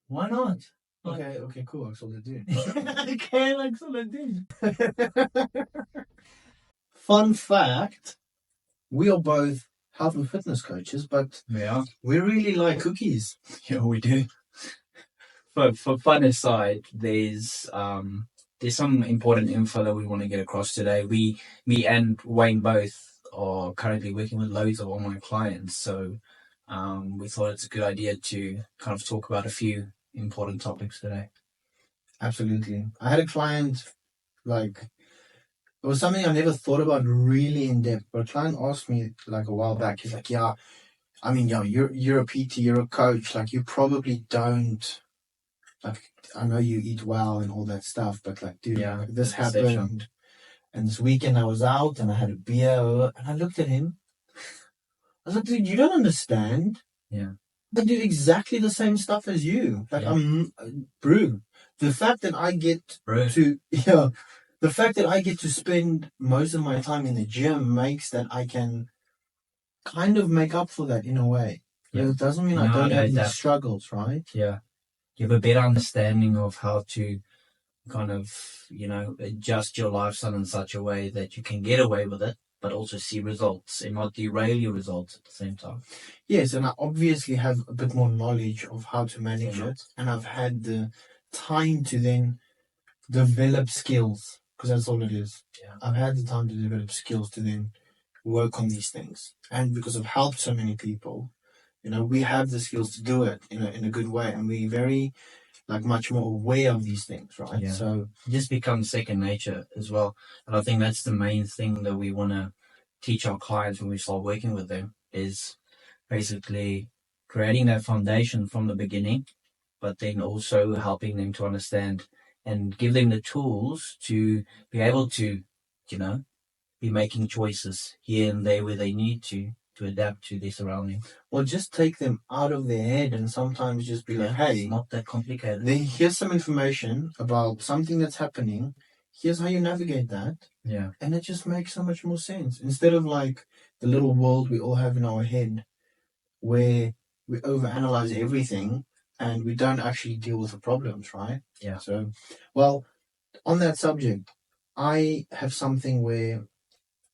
Why not? Okay, cool. Ik zal dit doen. Okay, ik zal het doen. Fun fact, we are both health and fitness coaches, but Yeah, we really like cookies. yeah, we do. For fun aside, there's some important info that we want to get across today. Me and Wayne both are currently working with loads of online clients, so we thought it's a good idea to kind of talk about a few important topics today. Absolutely. I had a client, like, it was something I never thought about really in depth, but a client asked me like a while back, he's like, yeah, I mean, yeah, you're a PT, you're a coach, like you probably don't, like, I know you eat well and all that stuff, but like, dude, Yeah, like, this the perception. happened, and this weekend I was out and I had a beer, and I looked at him, I was like, dude, you don't understand. Yeah. I do exactly the same stuff as you. Like, Yeah. brew. The fact that I get Bro. to, yeah, the fact that I get to spend most of my time in the gym makes that I can kind of make up for that in a way. Yeah. It doesn't mean No, I don't I have know these that. struggles, right? Yeah. You have a better understanding of how to kind of, adjust your lifestyle in such a way that you can get away with it, but also see results and not derail your results at the same time. Yes, and I obviously have a bit more knowledge of how to manage it, and I've had the time to then develop skills, because that's all it is. Yeah. I've had the time to develop skills to then work on these things, and because I've helped so many people, we have the skills to do it in a good way, and we're very much more aware of these things, right? Yeah. So it just becomes second nature as well, and I think that's the main thing that we want to teach our clients when we start working with them, is basically creating that foundation from the beginning, but then also helping them to understand and give them the tools to be able to, be making choices here and there where they need to adapt to their surroundings. Or just take them out of their head and sometimes just be like, hey, it's not that complicated. Here's some information about something that's happening. Here's how you navigate that. Yeah. And it just makes so much more sense. Instead of like the little world we all have in our head where we overanalyze everything and we don't actually deal with the problems, right? Yeah. So, well, on that subject, I have something where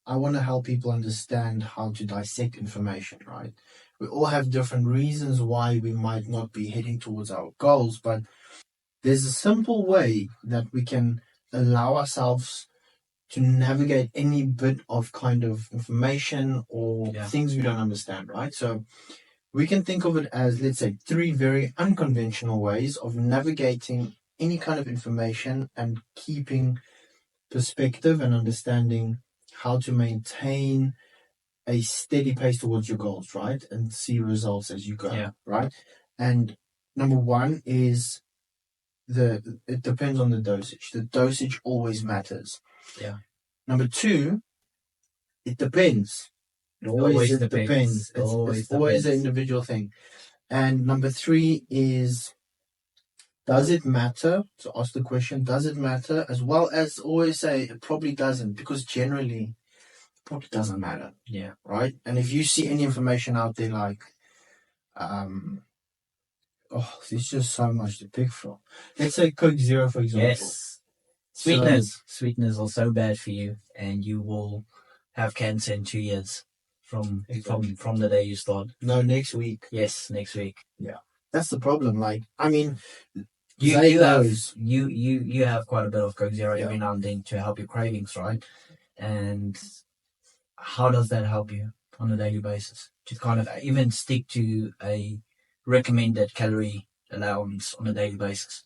I want to help people understand how to dissect information, right? We all have different reasons why we might not be heading towards our goals, but there's a simple way that we can allow ourselves to navigate any bit of kind of information or things we don't understand, right? So we can think of it as, let's say, 3 very unconventional ways of navigating any kind of information and keeping perspective and understanding how to maintain a steady pace towards your goals, right? And see results as you go, right? And number 1 is it depends on the dosage. The dosage always matters. Yeah. Number 2, it depends. It always depends. It's always an individual thing. And number 3 is, does it matter? So ask the question, does it matter? As well as always say, it probably doesn't, because generally it probably doesn't matter. Yeah. Right? And if you see any information out there like, there's just so much to pick from. Let's say Coke Zero, for example. Yes. Sweeteners are so bad for you, and you will have cancer in 2 years from the day you start. No, next week. Yes, next week. Yeah. That's the problem. Like, I mean, you have quite a bit of Coke Zero every now and then to help your cravings, right? And how does that help you on a daily basis to kind of even stick to a recommended calorie allowance on a daily basis?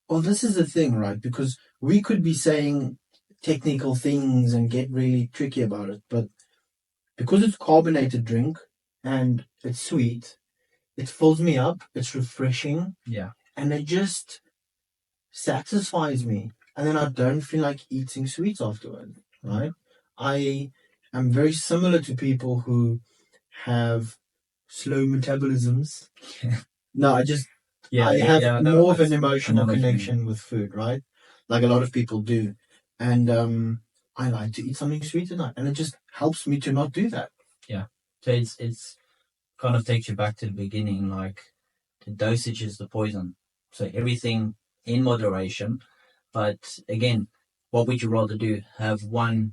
Well, this is the thing, right? Because we could be saying technical things and get really tricky about it, but because it's carbonated drink and it's sweet, it fills me up, it's refreshing, and it just satisfies me. And then I don't feel like eating sweets afterward, right? I am very similar to people who have slow metabolisms. No, I have more of an emotional connection with food, right? Like a lot of people do. And I like to eat something sweet at night, and it just helps me to not do that. Yeah. So it's kind of takes you back to the beginning, like the dosage is the poison. So everything in moderation. But again, what would you rather do? Have one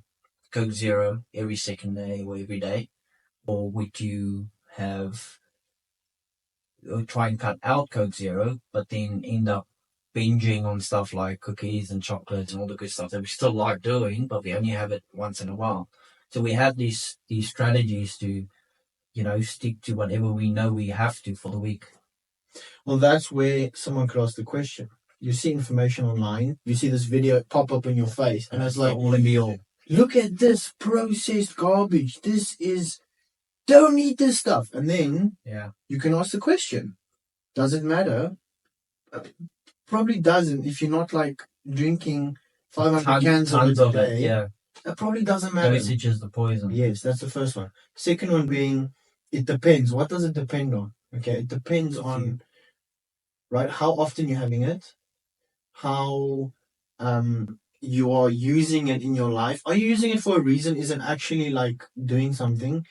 Coke Zero every second day or every day? Or would you have or try and cut out Coke Zero, but then end up binging on stuff like cookies and chocolates and all the good stuff that we still like doing, but we only have it once in a while. So we have these strategies to, stick to whatever we know we have to for the week. Well, that's where someone could ask the question. You see information online, you see this video pop up in your face, and it's like, all in the all. Look at this processed garbage. Don't eat this stuff. And then you can ask the question, does it matter? Probably doesn't if you're not like drinking 500 cans of it a day. That probably doesn't matter. Dosage is the poison. Yes, that's the first one. Second one being, it depends. What does it depend on? Okay, it depends on, right, how often you're having it, how you are using it in your life. Are you using it for a reason? Is it actually like doing something?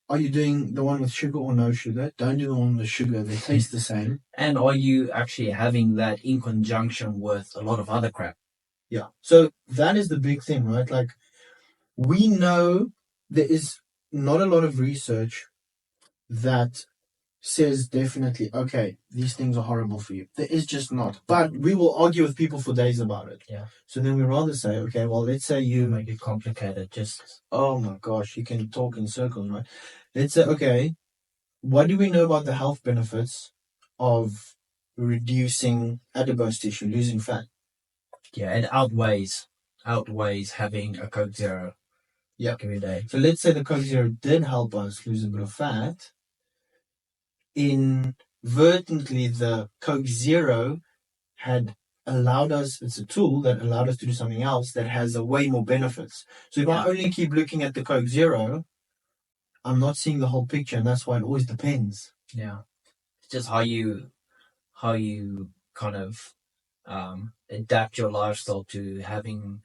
Are you doing the one with sugar or no sugar? Don't do the one with sugar. They taste the same. And are you actually having that in conjunction with a lot of other crap? Yeah. So that is the big thing, right? Like, we know there is not a lot of research that says definitely, okay, these things are horrible for you. There is just not. But we will argue with people for days about it. Yeah. So then we rather say, okay, well, let's say you make it complicated. Oh my gosh, you can talk in circles, right? Let's say, okay, what do we know about the health benefits of reducing adipose tissue, losing fat? Yeah, it outweighs having a Coke Zero. Yeah. Every day. So let's say the Coke Zero did help us lose a bit of fat. Inadvertently, the Coke Zero had allowed us, it's a tool that allowed us to do something else that has a way more benefits. So if I only keep looking at the Coke Zero, I'm not seeing the whole picture, and that's why it always depends. Yeah. It's just how you kind of adapt your lifestyle to having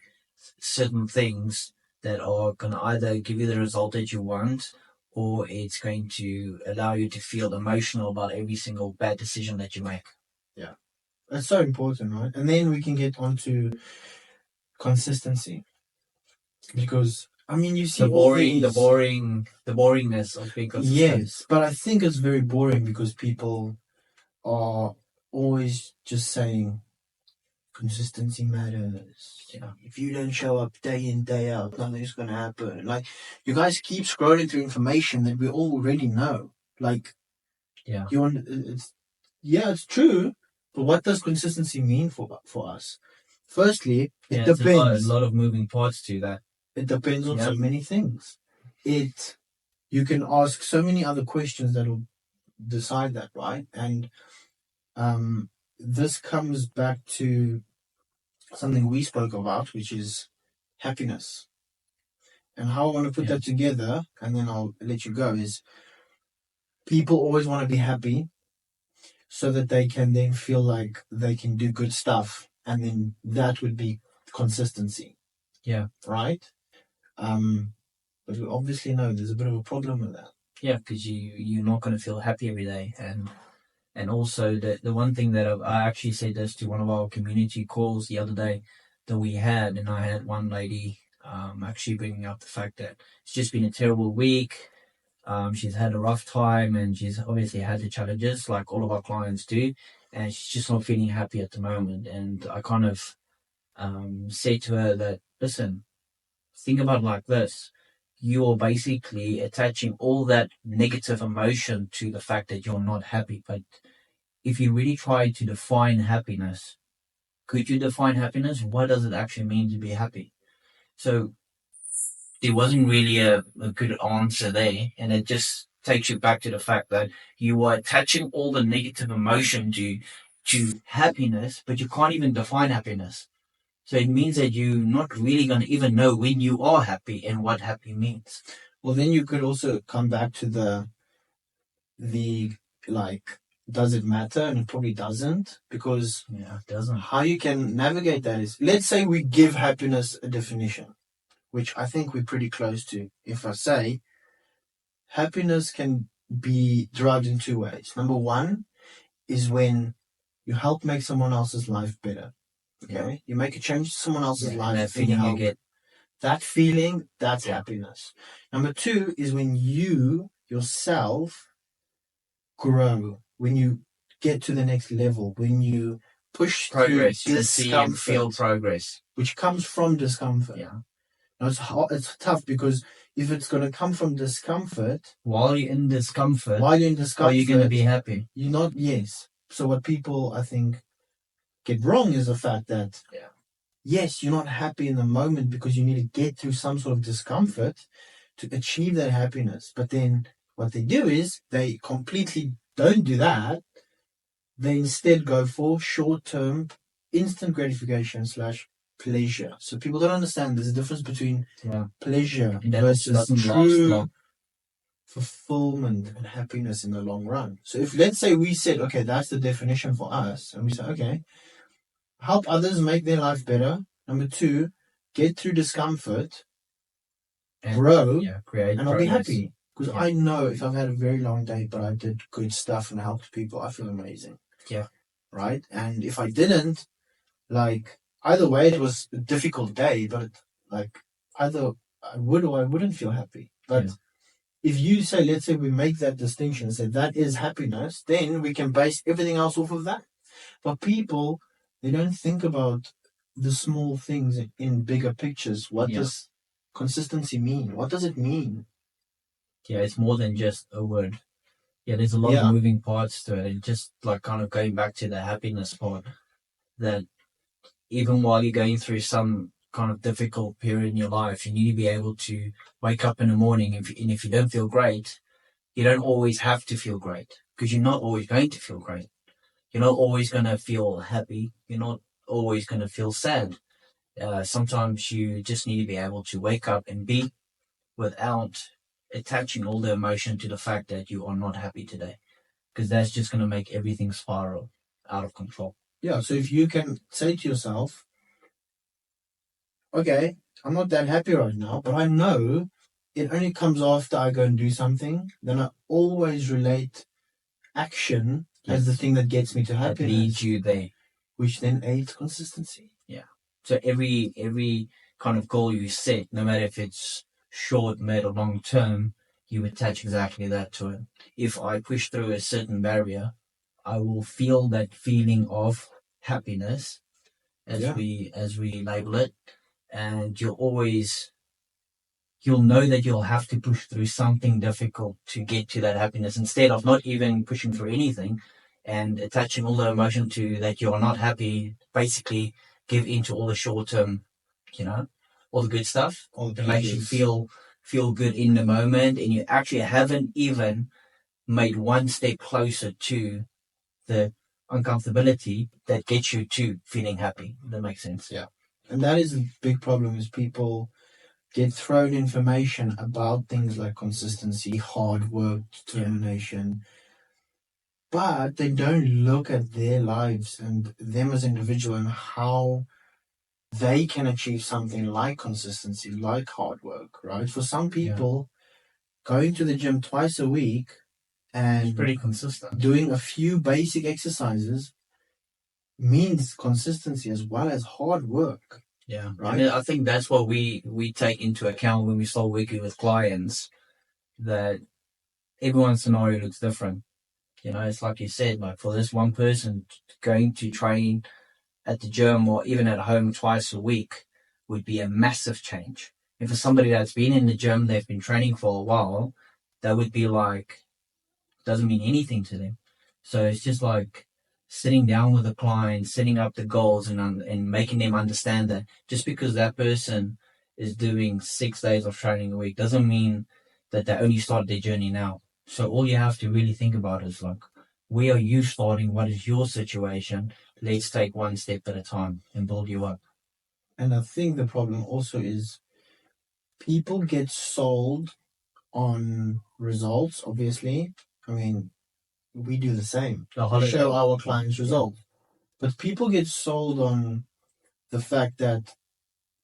certain things that are going to either give you the result that you want, or it's going to allow you to feel emotional about every single bad decision that you make. Yeah. That's so important, right? And then we can get onto consistency. Because, I mean, you see the boringness of being consistent. Yes, but I think it's very boring because people are always just saying consistency matters. Yeah. If you don't show up day in, day out, nothing's going to happen. Like, you guys keep scrolling through information that we already know. Like, it's true, but what does consistency mean for us? Firstly, it depends. A lot of moving parts to that. It depends on so many things. You can ask so many other questions that will decide that, right? And this comes back to something we spoke about, which is happiness. And how I want to put that together, and then I'll let you go, is people always want to be happy so that they can then feel like they can do good stuff. And then that would be consistency. Yeah. Right? But we obviously know there's a bit of a problem with that. Yeah, because you're not going to feel happy every day. And also the one thing that I actually said this to one of our community calls the other day that we had, and I had one lady actually bringing up the fact that it's just been a terrible week. She's had a rough time, and she's obviously had the challenges like all of our clients do, and she's just not feeling happy at the moment. And I kind of said to her that, listen, think about it like this. You're basically attaching all that negative emotion to the fact that you're not happy. But if you really try to define happiness, could you define happiness? What does it actually mean to be happy? So there wasn't really a good answer there. And it just takes you back to the fact that you are attaching all the negative emotion to happiness, but you can't even define happiness. So it means that you're not really going to even know when you are happy and what happy means. Well, then you could also come back to the like, does it matter? And it probably doesn't, because it doesn't. How you can navigate that is, let's say we give happiness a definition, which I think we're pretty close to. If I say happiness can be derived in two ways. Number one, is when you help make someone else's life better. Okay, you make a change to someone else's life. That and feeling you get. That feeling, that's happiness. Number two is when you yourself grow, when you get to the next level, when you push Progress. through You can see and feel discomfort, progress. which comes from discomfort. Yeah. Now it's tough because if it's going to come from discomfort, While you're in discomfort, are you going to be happy? You're not. Yes. So what people, I think, get wrong is the fact that yes, you're not happy in the moment because you need to get through some sort of discomfort to achieve that happiness. But then what they do is they completely don't do that. They instead go for short-term instant gratification / pleasure. So people don't understand there's a difference between pleasure versus true fulfillment and happiness in the long run. So if, let's say, we said, okay, that's the definition for us, and we say, okay, help others make their life better. Number two, get through discomfort, and grow, create and I'll be happy. Because I know if I've had a very long day, but I did good stuff and helped people, I feel amazing. Yeah. Right? And if I didn't, like, either way, it was a difficult day, but like, either I would or I wouldn't feel happy. But if you say, let's say we make that distinction and say that is happiness, then we can base everything else off of that. But people, they don't think about the small things in bigger pictures. What does consistency mean? What does it mean? Yeah, it's more than just a word. Yeah, there's a lot of moving parts to it. And just like kind of going back to the happiness part, that even while you're going through some kind of difficult period in your life, you need to be able to wake up in the morning. And if you don't feel great, you don't always have to feel great, because you're not always going to feel great. You're not always going to feel happy. You're not always going to feel sad. Sometimes you just need to be able to wake up and be without attaching all the emotion to the fact that you are not happy today, because that's just going to make everything spiral out of control. Yeah, so if you can say to yourself, okay, I'm not that happy right now, but I know it only comes after I go and do something, then I always relate action as the thing that gets me to happiness. That leads you there. Which then aids consistency. Yeah. So every kind of goal you set, no matter if it's short, mid, or long term, you attach exactly that to it. If I push through a certain barrier, I will feel that feeling of happiness, as we label it, and you'll know that you'll have to push through something difficult to get to that happiness, instead of not even pushing through anything and attaching all the emotion to that you are not happy. Basically give into all the short term, all the good stuff that makes you feel good in the moment, and you actually haven't even made one step closer to the uncomfortability that gets you to feeling happy. That makes sense. Yeah. And that is a big problem, is people get thrown information about things like consistency, hard work, determination, but they don't look at their lives and them as individual and how they can achieve something like consistency, like hard work, right? For some people, going to the gym twice a week and it's pretty consistent, doing a few basic exercises means consistency as well as hard work. Yeah, right. And I think that's what we take into account when we start working with clients, that everyone's scenario looks different. It's like you said, like for this one person, going to train at the gym or even at home twice a week would be a massive change. And for somebody that's been in the gym, they've been training for a while, that would be like, doesn't mean anything to them. So it's just like sitting down with a client, setting up the goals and making them understand that just because that person is doing 6 days of training a week doesn't mean that they only started their journey now. So all you have to really think about is like, where are you starting? What is your situation? Let's take one step at a time and build you up. And I think the problem also is people get sold on results, obviously. I mean, we do the same. We show our clients results. But people get sold on the fact that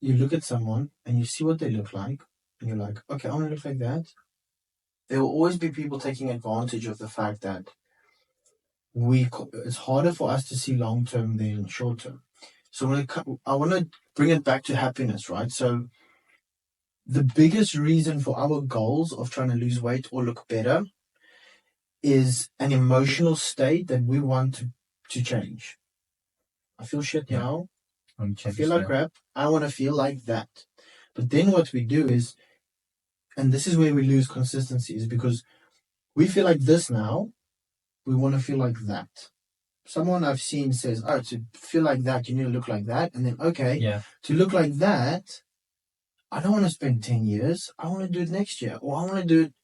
you look at someone and you see what they look like, and you're like, okay, I want to look like that. There will always be people taking advantage of the fact that it's harder for us to see long term than short term. So I want to bring it back to happiness, right? So the biggest reason for our goals of trying to lose weight or look better is an emotional state that we want to change. I feel shit now. I feel like crap. I want to feel like that. But then what we do is, and this is where we lose consistency, is because we feel like this now, we want to feel like that. Someone I've seen says, oh, to feel like that, you need to look like that. And then, okay, to look like that, I don't want to spend 10 years. I want to do it next year. Or I want to do it,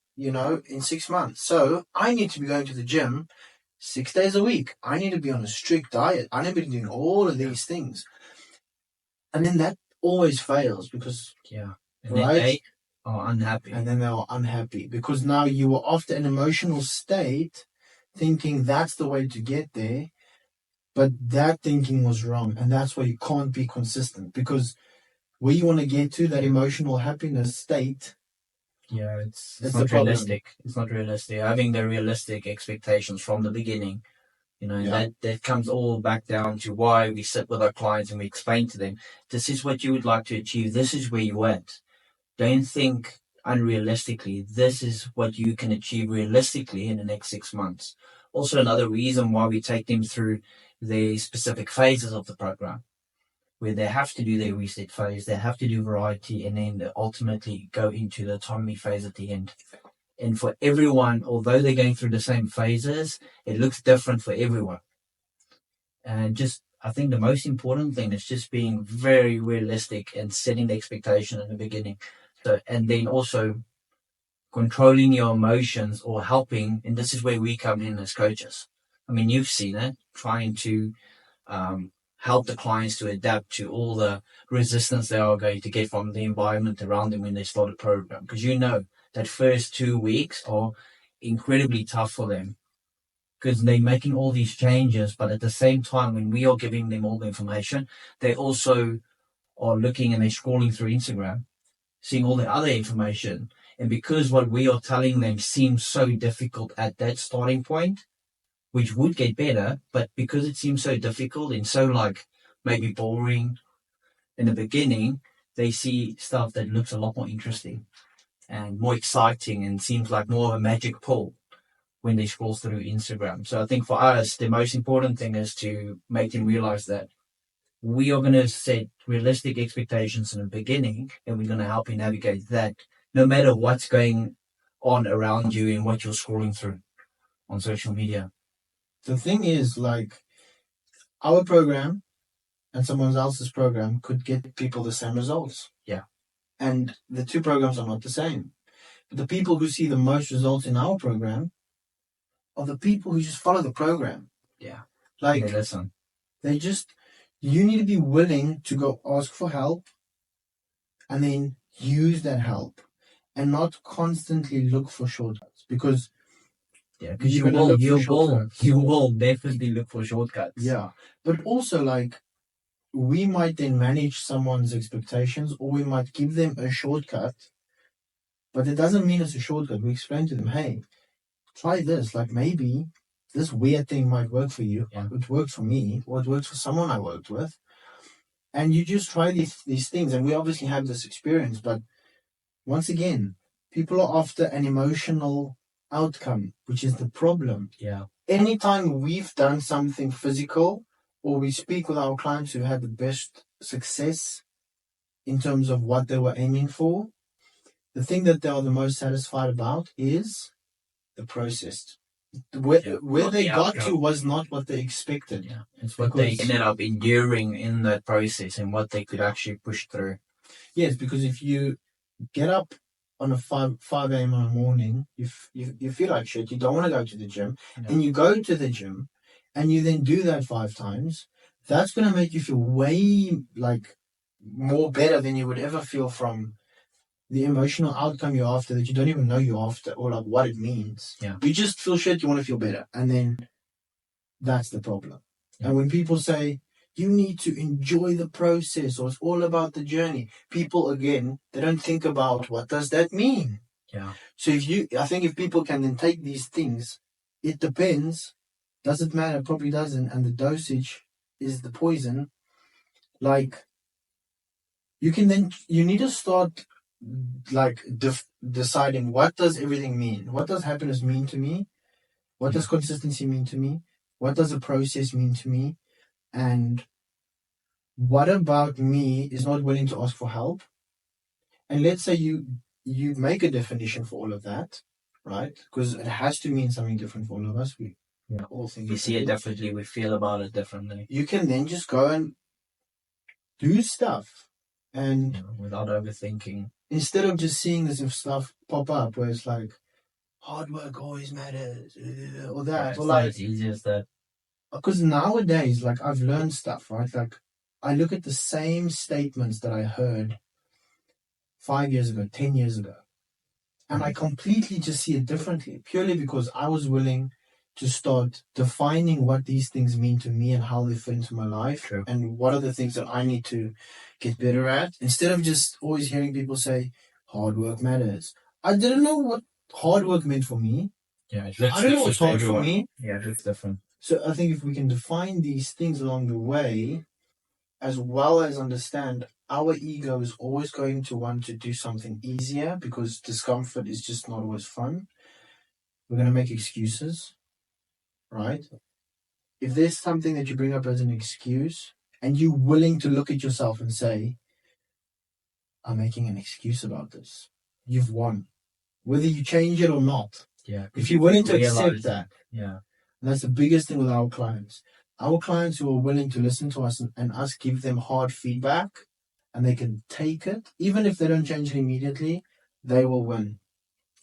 in 6 months. So I need to be going to the gym 6 days a week. I need to be on a strict diet. I need to be doing all of these things. And then that always fails because, and right? They are unhappy. And then they are unhappy because now you were after an emotional state thinking that's the way to get there. But that thinking was wrong. And that's why you can't be consistent because where you want to get to, that emotional happiness state, it's not realistic. It's not realistic. Having the realistic expectations from the beginning, that comes all back down to why we sit with our clients and we explain to them, this is what you would like to achieve. This is where you went. Don't think unrealistically. This is what you can achieve realistically in the next 6 months. Also, another reason why we take them through the specific phases of the program, where they have to do their reset phase, they have to do variety, and then they ultimately go into the autonomy phase at the end. And for everyone, although they're going through the same phases, it looks different for everyone. And I think the most important thing is just being very realistic and setting the expectation in the beginning. So, and then also controlling your emotions or helping, and this is where we come in as coaches. I mean, you've seen it, trying to help the clients to adapt to all the resistance they are going to get from the environment around them when they start a program. Because that first 2 weeks are incredibly tough for them because they're making all these changes. But at the same time, when we are giving them all the information, they also are looking and they're scrolling through Instagram, seeing all the other information. And because what we are telling them seems so difficult at that starting point, which would get better, but because it seems so difficult and so maybe boring in the beginning, they see stuff that looks a lot more interesting and more exciting and seems like more of a magic pull when they scroll through Instagram. So I think for us, the most important thing is to make them realize that we are going to set realistic expectations in the beginning, and we're going to help you navigate that no matter what's going on around you and what you're scrolling through on social media. The thing is, our program and someone else's program could get people the same results. Yeah. And the two programs are not the same. But the people who see the most results in our program are the people who just follow the program. Yeah. They listen. You need to be willing to go ask for help and then use that help and not constantly look for shortcuts because you will definitely look for shortcuts. Yeah. But also we might then manage someone's expectations or we might give them a shortcut, but it doesn't mean it's a shortcut. We explain to them, hey, try this. Maybe this weird thing might work for you. Yeah. It works for me or it works for someone I worked with. And you just try these things. And we obviously have this experience, but once again, people are after an emotional outcome, which is the problem. Yeah. Anytime we've done something physical or we speak with our clients who had the best success in terms of what they were aiming for, the thing that they are the most satisfied about is the process. Where they got to was not what they expected. Yeah. It's what they ended up enduring in that process and what they could actually push through. Yes, because if you get up on a 5 a.m. in the morning, you feel like shit, you don't want to go to the gym, and you go to the gym, and you then do that 5 times, that's going to make you feel way more better than you would ever feel from the emotional outcome you're after that you don't even know you're after or what it means. Yeah. You just feel shit, you want to feel better, and then that's the problem. Yeah. And when people say, you need to enjoy the process or it's all about the journey, people, again, they don't think about what does that mean. Yeah. So I think if people can then take these things, it depends, Does it matter? Probably doesn't. And the dosage is the poison. Like, you need to start like deciding, what does everything mean? What does happiness mean to me? What does consistency mean to me? What does a process mean to me? And what about me is not willing to ask for help? And let's say you make a definition for all of that, right? Because it has to mean something different for all of us. We all think We see it differently. We feel about it differently. You can then just go and do stuff, and without overthinking. Instead of just seeing this stuff pop up, where it's like, hard work always matters, or that, or like, as easy as that. Because nowadays, like, I've learned stuff, right? Like, I look at the same statements that I heard 5 years ago, 10 years ago, and I completely just see it differently, purely because I was willing to start defining what these things mean to me and how they fit into my life. True. And what are the things that I need to get better at, instead of just always hearing people say hard work matters. I didn't know what hard work meant for me. Yeah, I don't know what's hard for me. Yeah, it's different. So I think if we can define these things along the way, as well as understand our ego is always going to want to do something easier because discomfort is just not always fun, we're going to make excuses, right? If there's something that you bring up as an excuse and you're willing to look at yourself and say, I'm making an excuse about this, you've won. Whether you change it or not. Yeah. If you're willing to accept that. Yeah. And that's the biggest thing with our clients. Our clients who are willing to listen to us and us give them hard feedback, and they can take it, even if they don't change it immediately, they will win.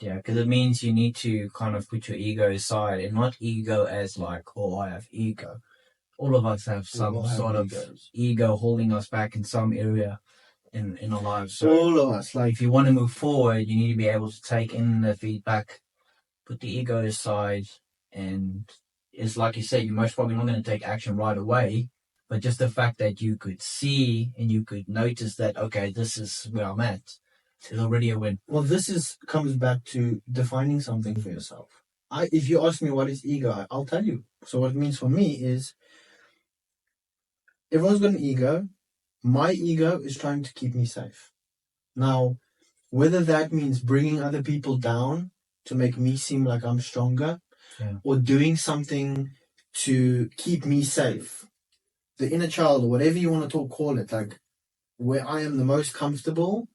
Yeah, because it means you need to kind of put your ego aside, and not ego as like, oh, I have ego. All of us have some sort of ego holding us back in some area in our lives. So all of us. Like, if you want to move forward, you need to be able to take in the feedback, put the ego aside, and it's like you said, you're most probably not going to take action right away, but just the fact that you could see and you could notice that, okay, this is where I'm at, is already a win. Well, comes back to defining something for yourself. If you ask me what is ego, I'll tell you. So what it means for me is, everyone's got an ego. My ego is trying to keep me safe. Now, whether that means bringing other people down to make me seem like I'm stronger, or doing something to keep me safe, the inner child, or whatever you want to call it, like where I am the most comfortable,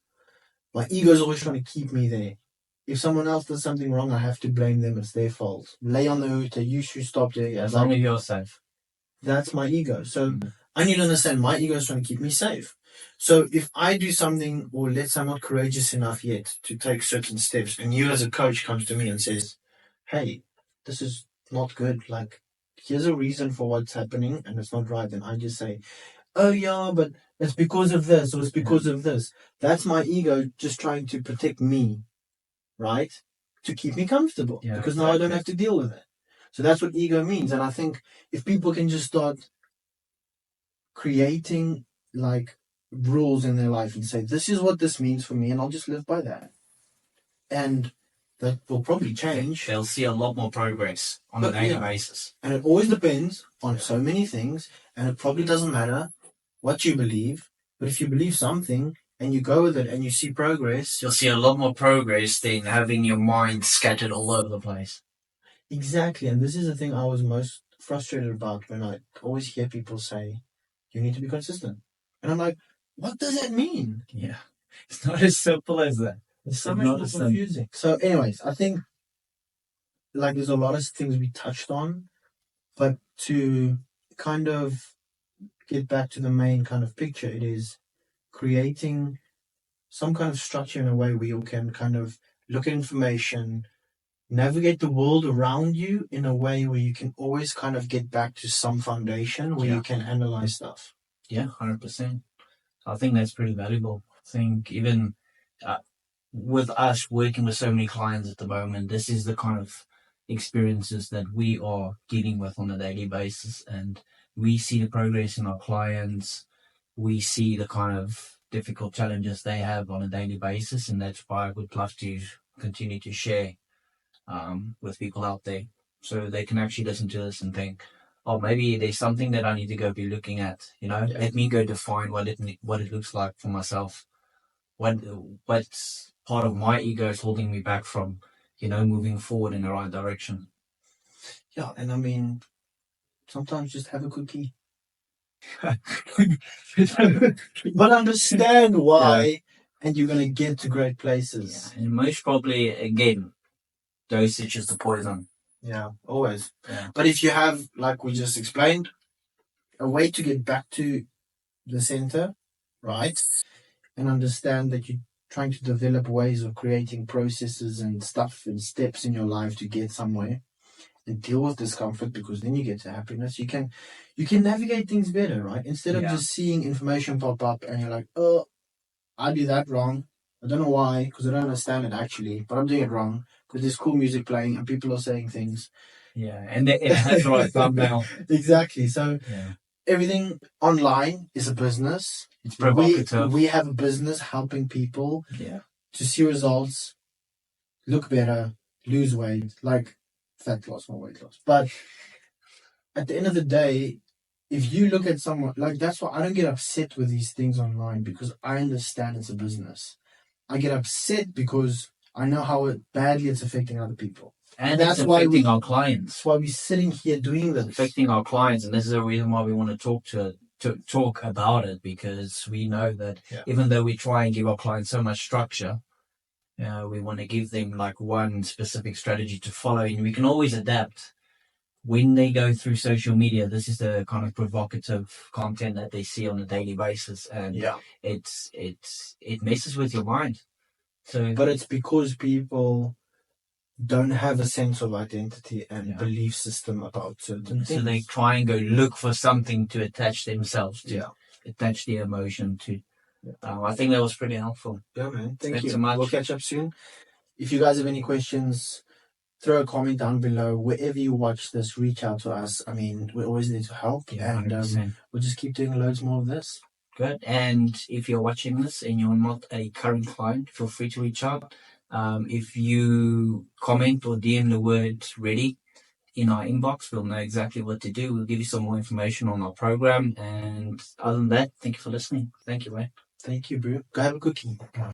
my ego is always trying to keep me there. If someone else does something wrong, I have to blame them. It's their fault. Lay on the hooter. You should stop doing it. As long as you're safe. That's my ego. So I need to understand my ego is trying to keep me safe. So if I do something, or let's say I'm not courageous enough yet to take certain steps, and you as a coach comes to me and says, hey, this is not good. Like, here's a reason for what's happening and it's not right. Then I just say, oh yeah, but it's because of this, or it's because of this. That's my ego just trying to protect me, right? To keep me comfortable. Yeah, because now I don't have to deal with it. So that's what ego means. And I think if people can just start creating like rules in their life and say, this is what this means for me, and I'll just live by that. And that will probably change. They'll see a lot more progress on a daily basis. And it always depends on so many things, and it probably doesn't matter what you believe, but if you believe something and you go with it and you see progress, you'll see a lot more progress than having your mind scattered all over the place. Exactly. And this is the thing I was most frustrated about, when I always hear people say, you need to be consistent. And I'm like, what does that mean? Yeah. It's not as simple as that. It's so much more confusing. So anyways, I think like there's a lot of things we touched on, but to kind of get back to the main kind of picture, it is creating some kind of structure in a way where you can kind of look at information, navigate the world around you in a way where you can always kind of get back to some foundation where you can analyze stuff. Yeah, 100%. I think that's pretty valuable. I think even with us working with so many clients at the moment, this is the kind of experiences that we are dealing with on a daily basis, and we see the progress in our clients. We see the kind of difficult challenges they have on a daily basis, and that's why I would love to continue to share with people out there. so they can actually listen to this and think, oh, maybe there's something that I need to go be looking at. Let me go define what it looks like for myself. What's part of my ego is holding me back from, moving forward in the right direction. Yeah, and I mean, sometimes just have a cookie. But understand why, and you're going to get to great places. Yeah. And most probably, again, dosage is the poison. Yeah, always. Yeah. But if you have, like we just explained, a way to get back to the center, right, and understand that you're trying to develop ways of creating processes and stuff and steps in your life to get somewhere and deal with discomfort, because then you get to happiness. You can navigate things better, right? Instead of just seeing information pop up and you're like, oh, I do that wrong. I don't know why, because I don't understand it actually, but I'm doing it wrong because there's cool music playing and people are saying things. Yeah, and it has the right thumbnail. Exactly. So everything online is a business. It's provocative. We have a business helping people to see results, look better, lose weight, like fat loss, not weight loss. But at the end of the day, if you look at someone, like, that's why I don't get upset with these things online, because I understand it's a business. I get upset because I know how badly it's affecting other people. And that's why our clients. That's why we're sitting here doing this. Affecting our clients, and this is the reason why we want to talk about it, because we know that even though we try and give our clients so much structure, we want to give them like one specific strategy to follow, and we can always adapt. When they go through social media, this is the kind of provocative content that they see on a daily basis, and it messes with your mind. But it's because people don't have a sense of identity and belief system about certain things. So they try and go look for something to attach themselves to, attach the emotion to. I think that was pretty helpful. Yeah, man. Thank Thanks you so much. We'll catch up soon. If you guys have any questions, throw a comment down below. Wherever you watch this, reach out to us. I mean, we're always there to help. And we'll just keep doing loads more of this. Good. And if you're watching this and you're not a current client, feel free to reach out. If you comment or DM the word ready in our inbox, we'll know exactly what to do. We'll give you some more information on our program. And other than that, thank you for listening. Thank you, mate. Thank you, bro. Go have a cookie.